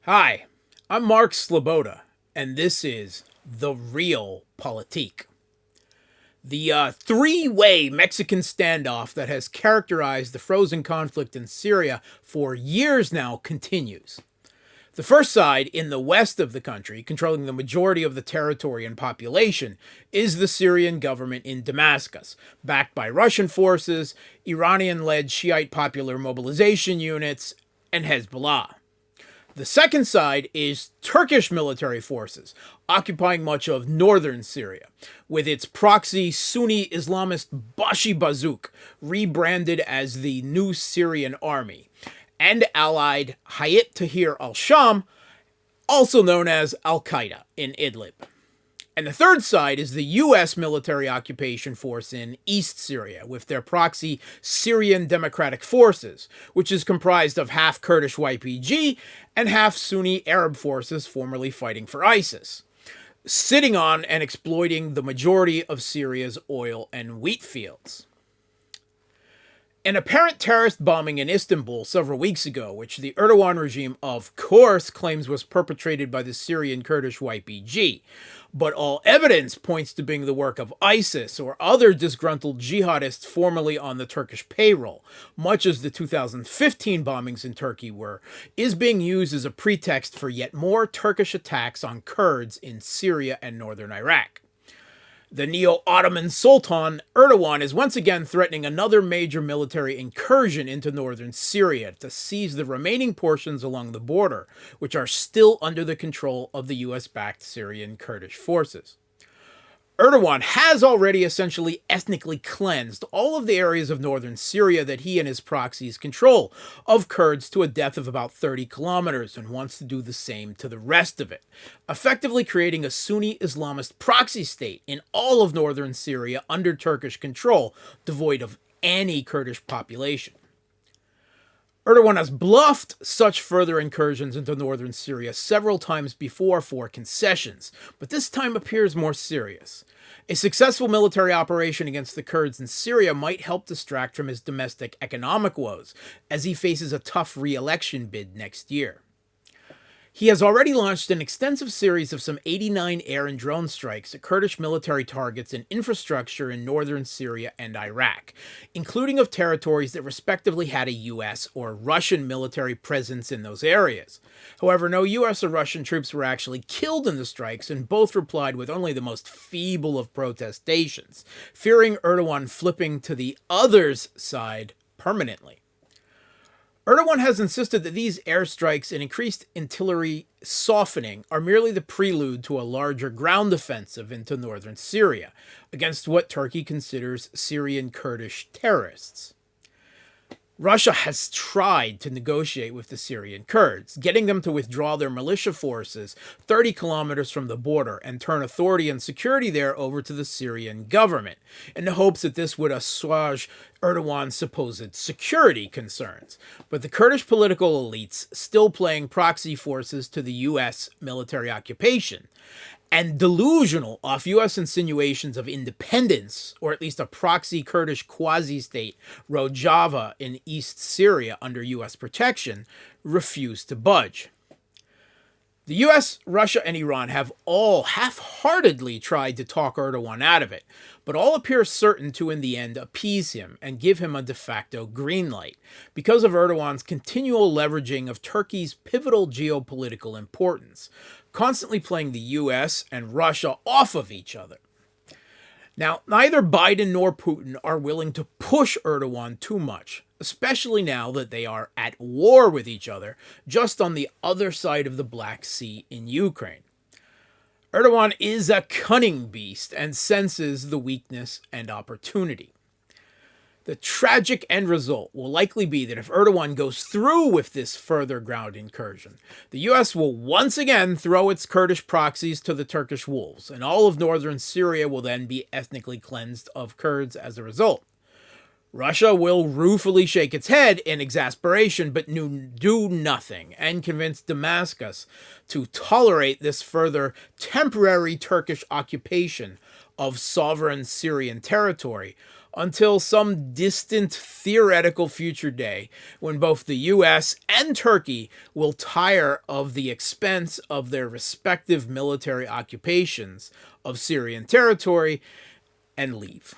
Hi, I'm Mark Sleboda, and this is The Real Politik. The three-way Mexican standoff that has characterized the frozen conflict in Syria for years now continues. The first side, in the west of the country, controlling the majority of the territory and population, is the Syrian government in Damascus, backed by Russian forces, Iranian-led Shiite popular mobilization units, and Hezbollah. The second side is Turkish military forces, occupying much of northern Syria, with its proxy Sunni Islamist Bashi Bazouk rebranded as the New Syrian Army, and allied Hayat Tahrir al-Sham, also known as Al-Qaeda, in Idlib. And the third side is the U.S. military occupation force in East Syria, with their proxy Syrian Democratic Forces, which is comprised of half Kurdish YPG and half Sunni Arab forces formerly fighting for ISIS, sitting on and exploiting the majority of Syria's oil and wheat fields. An apparent terrorist bombing in Istanbul several weeks ago, which the Erdogan regime of course claims was perpetrated by the Syrian Kurdish YPG, but all evidence points to being the work of ISIS or other disgruntled jihadists formerly on the Turkish payroll, much as the 2015 bombings in Turkey were, is being used as a pretext for yet more Turkish attacks on Kurds in Syria and northern Iraq. The neo-Ottoman Sultan Erdogan is once again threatening another major military incursion into northern Syria to seize the remaining portions along the border, which are still under the control of the US-backed Syrian Kurdish forces. Erdogan has already essentially ethnically cleansed all of the areas of northern Syria that he and his proxies control of Kurds to a depth of about 30 kilometers and wants to do the same to the rest of it, effectively creating a Sunni Islamist proxy state in all of northern Syria under Turkish control, devoid of any Kurdish population. Erdogan has bluffed such further incursions into northern Syria several times before for concessions, but this time appears more serious. A successful military operation against the Kurds in Syria might help distract from his domestic economic woes, as he faces a tough re-election bid next year. He has already launched an extensive series of some 89 air and drone strikes at Kurdish military targets and infrastructure in northern Syria and Iraq, including of territories that respectively had a US or Russian military presence in those areas. However, no US or Russian troops were actually killed in the strikes, and both replied with only the most feeble of protestations, fearing Erdogan flipping to the other's side permanently. Erdogan has insisted that these airstrikes and increased artillery softening are merely the prelude to a larger ground offensive into northern Syria, against what Turkey considers Syrian Kurdish terrorists. Russia has tried to negotiate with the Syrian Kurds, getting them to withdraw their militia forces 30 kilometers from the border and turn authority and security there over to the Syrian government, in the hopes that this would assuage Erdogan's supposed security concerns. But the Kurdish political elites still playing proxy forces to the US military occupation, and delusional off US insinuations of independence, or at least a proxy Kurdish quasi-state, Rojava in East Syria under US protection, refuse to budge. The US, Russia, and Iran have all half-heartedly tried to talk Erdogan out of it, but all appear certain to in the end appease him and give him a de facto green light, because of Erdogan's continual leveraging of Turkey's pivotal geopolitical importance, constantly playing the US and Russia off of each other. Now, neither Biden nor Putin are willing to push Erdogan too much, especially now that they are at war with each other just on the other side of the Black Sea in Ukraine. Erdogan is a cunning beast and senses the weakness and opportunity. The tragic end result will likely be that if Erdogan goes through with this further ground incursion, the US will once again throw its Kurdish proxies to the Turkish wolves, and all of northern Syria will then be ethnically cleansed of Kurds as a result. Russia will ruefully shake its head in exasperation, but do nothing, and convince Damascus to tolerate this further temporary Turkish occupation of sovereign Syrian territory, until some distant theoretical future day when both the US and Turkey will tire of the expense of their respective military occupations of Syrian territory and leave.